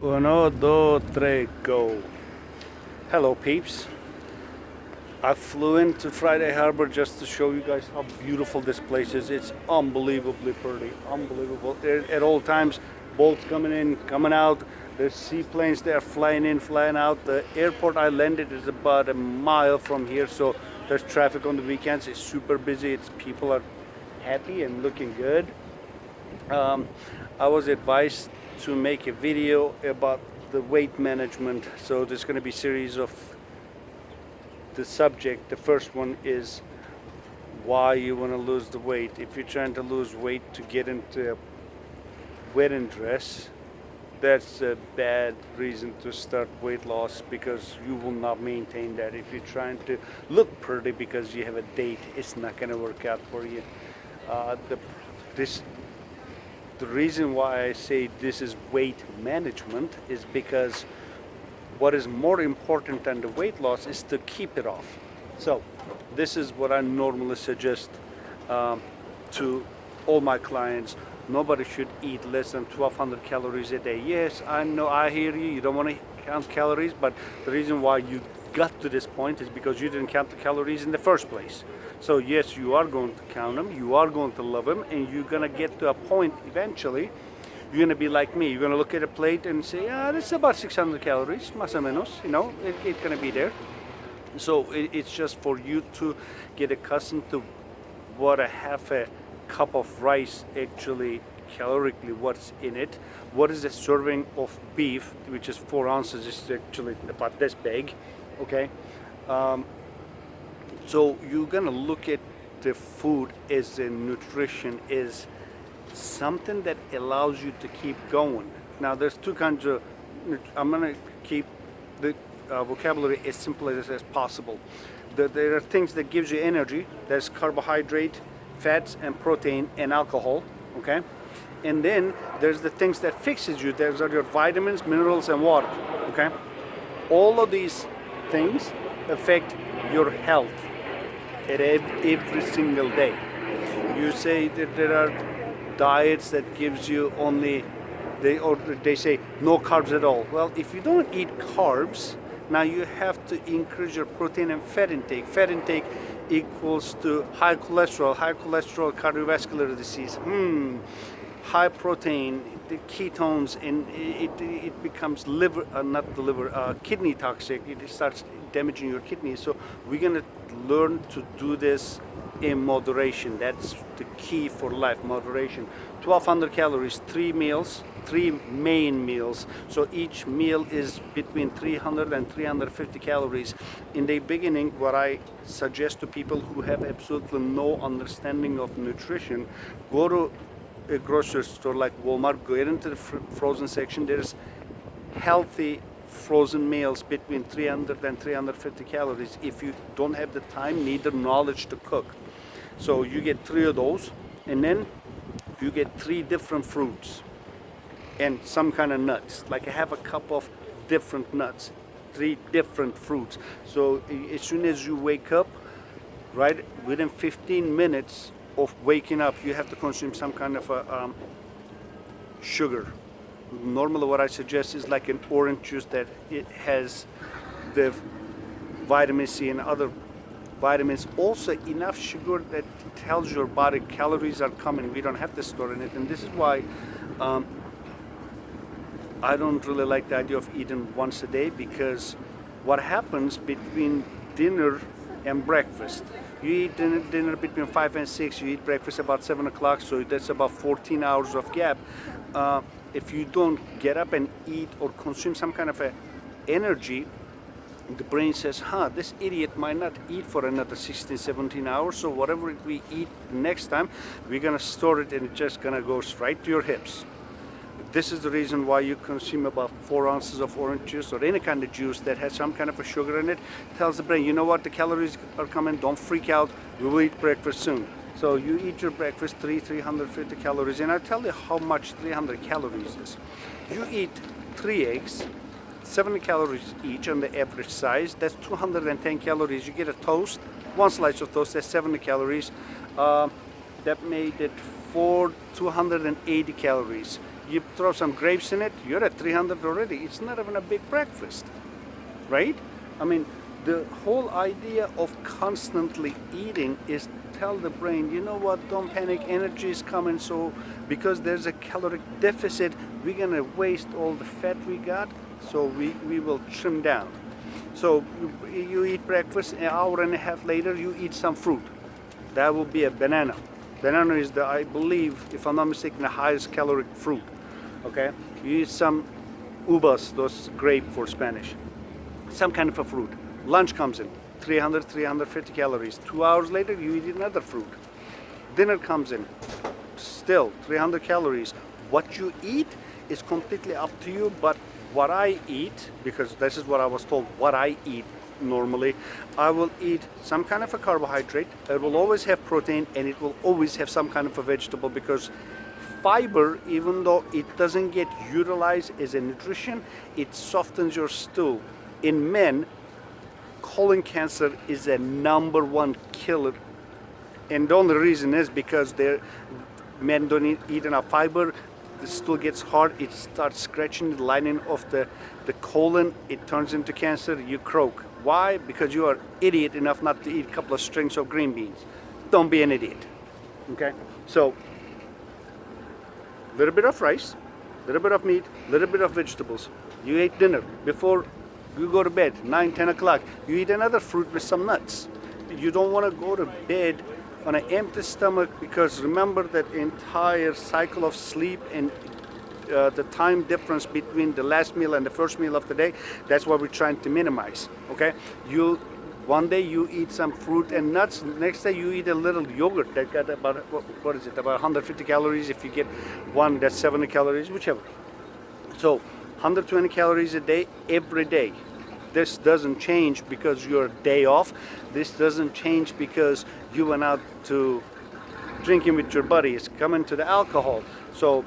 Uno, dos, tres, go. Hello, peeps. I flew into Friday Harbor just to show you guys how beautiful this place is. It's unbelievably pretty, unbelievable. At all times, boats coming in, coming out. There's seaplanes there flying in, flying out. The airport I landed is about a mile from here, so there's traffic on the weekends. It's super busy. People are happy and looking good. I was advised to make a video about the weight management, so there's going to be a series of the subject. The first one is why you want to lose the weight. If you're trying to lose weight to get into a wedding dress, that's a bad reason to start weight loss, because you will not maintain that. If you're trying to look pretty because you have a date, it's not going to work out for you. The reason why I say this is weight management is because what is more important than the weight loss is to keep it off. So this is what I normally suggest to all my clients. Nobody should eat less than 1,200 calories a day. Yes, I know, I hear you. You don't want to count calories, but the reason why you got to this point is because you didn't count the calories in the first place. So yes, you are going to count them, you are going to love them, and you're going to get to a point eventually. You're going to be like me. You're going to look at a plate and say, this is about 600 calories, más o menos. It's going to be there. So it's just for you to get accustomed to what a half a cup of rice actually calorically, what's in it. What is a serving of beef, which is 4 ounces, is actually about this big, okay? So you're gonna look at the food as a nutrition, is something that allows you to keep going. Now there's two kinds of, I'm gonna keep the vocabulary as simple as possible. There are things that gives you energy. There's carbohydrate, fats and protein and alcohol, okay? And then there's the things that fixes you. There's your vitamins, minerals and water, okay? All of these things affect your health at every single day. You say that there are diets that gives you only, they say no carbs at all. Well, if you don't eat carbs, now you have to increase your protein and fat intake. Fat intake equals to high cholesterol, cardiovascular disease. High protein, the ketones, and it becomes kidney toxic. It starts damaging your kidneys. So we're gonna learn to do this in moderation. That's the key for life, moderation. 1,200 calories, 3 meals, 3 main meals. So each meal is between 300 and 350 calories. In the beginning, what I suggest to people who have absolutely no understanding of nutrition, go to a grocery store like Walmart, go into the frozen section. There's healthy frozen meals between 300 and 350 calories if you don't have the time, neither knowledge to cook. So you get 3 of those, and then you get 3 different fruits and some kind of nuts, like I have a cup of different nuts, 3 different fruits. So as soon as you wake up, right within 15 minutes of waking up, you have to consume some kind of a sugar. Normally what I suggest is like an orange juice that it has the vitamin C and other vitamins, also enough sugar that tells your body calories are coming. We don't have to store in it. And this is why I don't really like the idea of eating once a day, because what happens between dinner and breakfast, you eat dinner between 5 and 6, you eat breakfast about 7 o'clock, so that's about 14 hours of gap. If you don't get up and eat or consume some kind of energy, the brain says, this idiot might not eat for another 16, 17 hours, so whatever we eat next time, we're gonna store it and it's just gonna go right to your hips. This is the reason why you consume about 4 ounces of orange juice or any kind of juice that has some kind of a sugar in it. Tells the brain, you know what, the calories are coming, don't freak out, we will eat breakfast soon. So you eat your breakfast, 350 calories, and I'll tell you how much 300 calories is. You eat 3 eggs, 70 calories each on the average size, that's 210 calories. You get a toast, 1 slice of toast, that's 70 calories. That made it 280 calories. you throw some grapes in it, you're at 300 already. It's not even a big breakfast, right? I mean, the whole idea of constantly eating is tell the brain, you know what, don't panic, energy is coming, so because there's a caloric deficit, we're gonna waste all the fat we got, so we will trim down. So you eat breakfast, an hour and a half later, you eat some fruit. That will be a banana. Banana is the, I believe, if I'm not mistaken, the highest caloric fruit, okay? You eat some uvas, those grape for Spanish, some kind of a fruit. Lunch comes in, 300, 350 calories. 2 hours later, you eat another fruit. Dinner comes in, still 300 calories. What you eat is completely up to you, but what I eat, because this is what I was told, what I eat normally, I will eat some kind of a carbohydrate. It will always have protein, and it will always have some kind of a vegetable, because fiber, even though it doesn't get utilized as a nutrition, it softens your stool. In men, colon cancer is a #1 killer, and the only reason is because men don't eat enough fiber. The stool gets hard, it starts scratching the lining of the colon, it turns into cancer, you croak. Why? Because you are idiot enough not to eat a couple of strings of green beans. Don't be an idiot, okay? So, a little bit of rice, a little bit of meat, a little bit of vegetables. You ate dinner before you go to bed, 9, 10 o'clock. You eat another fruit with some nuts. You don't want to go to bed on an empty stomach, because remember that entire cycle of sleep and the time difference between the last meal and the first meal of the day, that's what we're trying to minimize, okay? One day you eat some fruit and nuts, next day you eat a little yogurt that got about, what is it, about 150 calories. If you get one that's 70 calories, whichever. So 120 calories a day, every day. This doesn't change because you're a day off. This doesn't change because you went out to drinking with your buddies, coming to the alcohol. So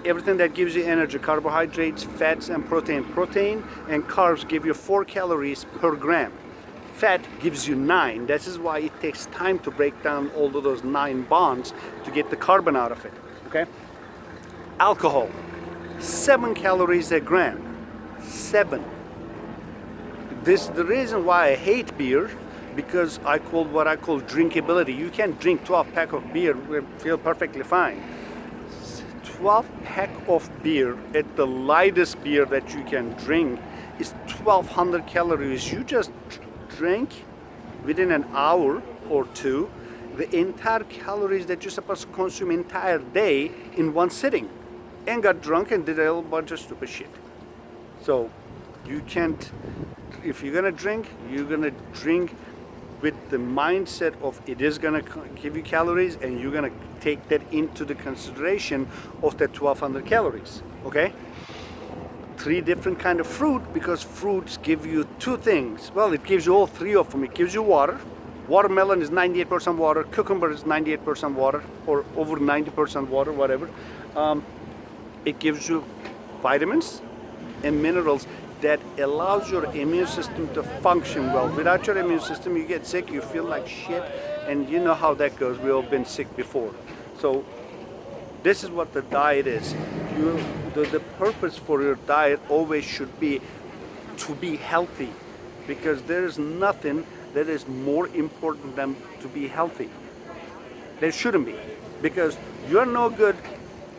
everything that gives you energy, carbohydrates, fats, and protein. Protein and carbs give you 4 calories per gram. Fat gives you 9. This is why it takes time to break down all of those 9 bonds to get the carbon out of it, okay? Alcohol, 7 calories a gram, 7. This is the reason why I hate beer, because what I call drinkability. You can drink 12 pack of beer and feel perfectly fine. 12 pack of beer at the lightest beer that you can drink is 1200 calories. You just drink within an hour or two the entire calories that you're supposed to consume entire day in one sitting, and got drunk and did a whole bunch of stupid shit. So you can't, if you're gonna drink, you're gonna drink with the mindset of it is gonna give you calories, and you're gonna take that into the consideration of that 1200 calories, okay? 3 different kind of fruit, because fruits give you 2 things. Well, it gives you all 3 of them. It gives you water. Watermelon is 98% water. Cucumber is 98% water, or over 90% water, whatever. It gives you vitamins and minerals that allows your immune system to function well. Without your immune system, you get sick, you feel like shit, and you know how that goes. We've all been sick before. So this is what the diet is. The purpose for your diet always should be to be healthy, because there is nothing that is more important than to be healthy. There shouldn't be, because you're no good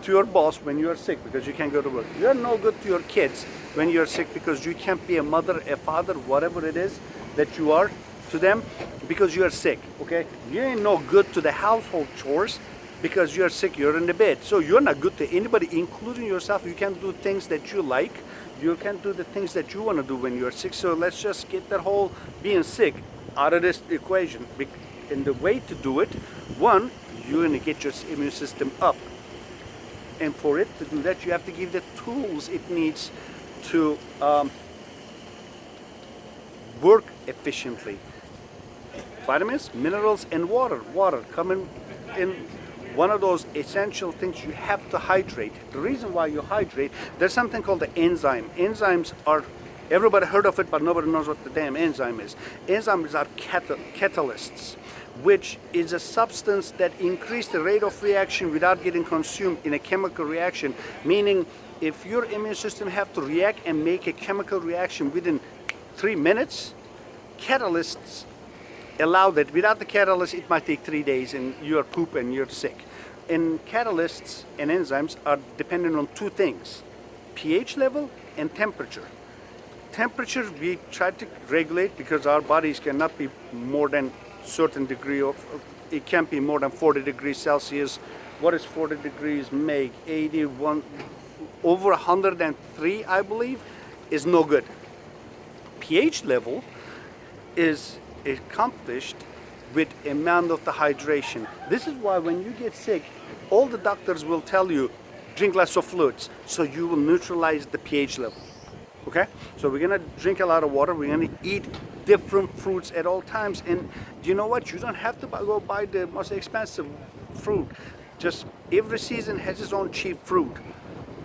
to your boss when you're sick because you can't go to work. You're no good to your kids when you're sick because you can't be a mother, a father, whatever it is that you are to them because you're sick, okay? You ain't no good to the household chores because you're sick, you're in the bed. So you're not good to anybody, including yourself. You can't do things that you like. You can't do the things that you want to do when you're sick. So let's just get that whole being sick out of this equation. And the way to do it, one, you're going to get your immune system up. And for it to do that, you have to give the tools it needs to work efficiently. Vitamins, minerals, and water. Water coming in one of those essential things. You have to hydrate. The reason why you hydrate, there's something called the enzyme. Enzymes are, everybody heard of it, but nobody knows what the damn enzyme is. Enzymes are catalysts. which is a substance that increases the rate of reaction without getting consumed in a chemical reaction. Meaning, if your immune system have to react and make a chemical reaction within 3 minutes, catalysts allow that. Without the catalyst, it might take 3 days and you're poop and you're sick. And catalysts and enzymes are dependent on two things: pH level and temperature. Temperature we try to regulate because our bodies cannot be more than certain degree of, it can't be more than 40 degrees Celsius. What is 40 degrees make? 81, over 103 I believe, is no good. pH level is accomplished with amount of the hydration. This is why when you get sick, all the doctors will tell you drink lots of fluids, so you will neutralize the pH level. Okay, so we're gonna drink a lot of water, we're gonna eat different fruits at all times, and you know what, you don't have to go buy the most expensive fruit. Just every season has its own cheap fruit.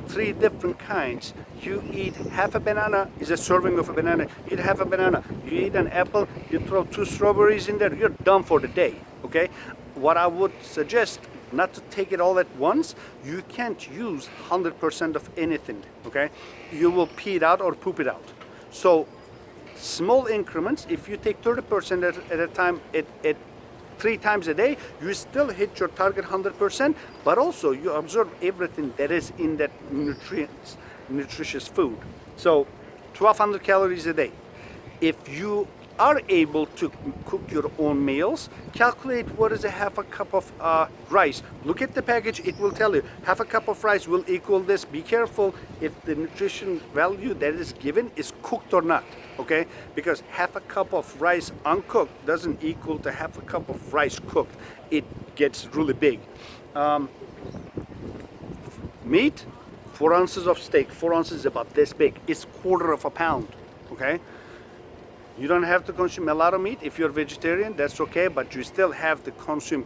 3 different kinds. You eat half a banana, is a serving of a banana. Eat half a banana. You eat an apple, you throw 2 strawberries in there, you're done for the day. Okay, what I would suggest, not to take it all at once. You can't use 100% of anything. Okay, you will pee it out or poop it out. So small increments. If you take 30% at a time, at 3 times a day, you still hit your target 100%, but also you absorb everything that is in that nutritious food. So 1200 calories a day. If you are able to cook your own meals, calculate what is a half a cup of rice. Look at the package, it will tell you half a cup of rice will equal this. Be careful if the nutrition value that is given is cooked or not. Okay, because half a cup of rice uncooked doesn't equal to half a cup of rice cooked. It gets really big. Meat, 4 ounces of steak. 4 ounces is about this big. It's quarter of a pound. Okay, you don't have to consume a lot of meat. If you're vegetarian, that's okay, but you still have to consume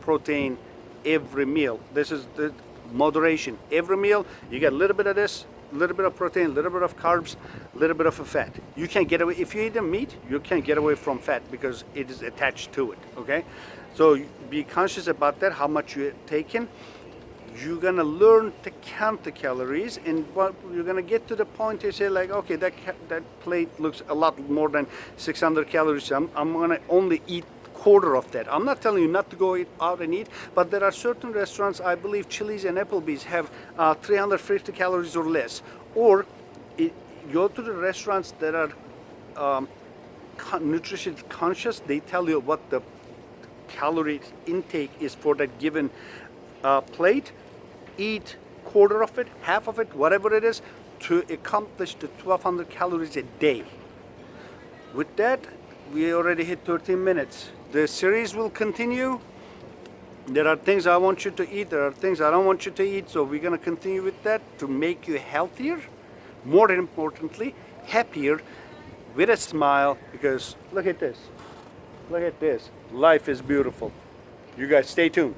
protein every meal. This is the moderation. Every meal you get a little bit of this, a little bit of protein, a little bit of carbs, a little bit of a fat. You can't get away, if you eat a meat, you can't get away from fat because it is attached to it. Okay, so be conscious about that, how much you're taking. You're gonna learn to count the calories, and what you're gonna get to the point you say like, okay, that plate looks a lot more than 600 calories. I'm gonna only eat quarter of that. I'm not telling you not to go out and eat, but there are certain restaurants, I believe Chili's and Applebee's have 350 calories or less. Or go to the restaurants that are nutrition conscious. They tell you what the calorie intake is for that given plate. Eat quarter of it, half of it, whatever it is, to accomplish the 1200 calories a day. With that, we already hit 13 minutes. The series will continue. There are things I want you to eat, there are things I don't want you to eat, so we're gonna continue with that to make you healthier, more importantly, happier, with a smile, because look at this. Look at this. Life is beautiful. You guys stay tuned.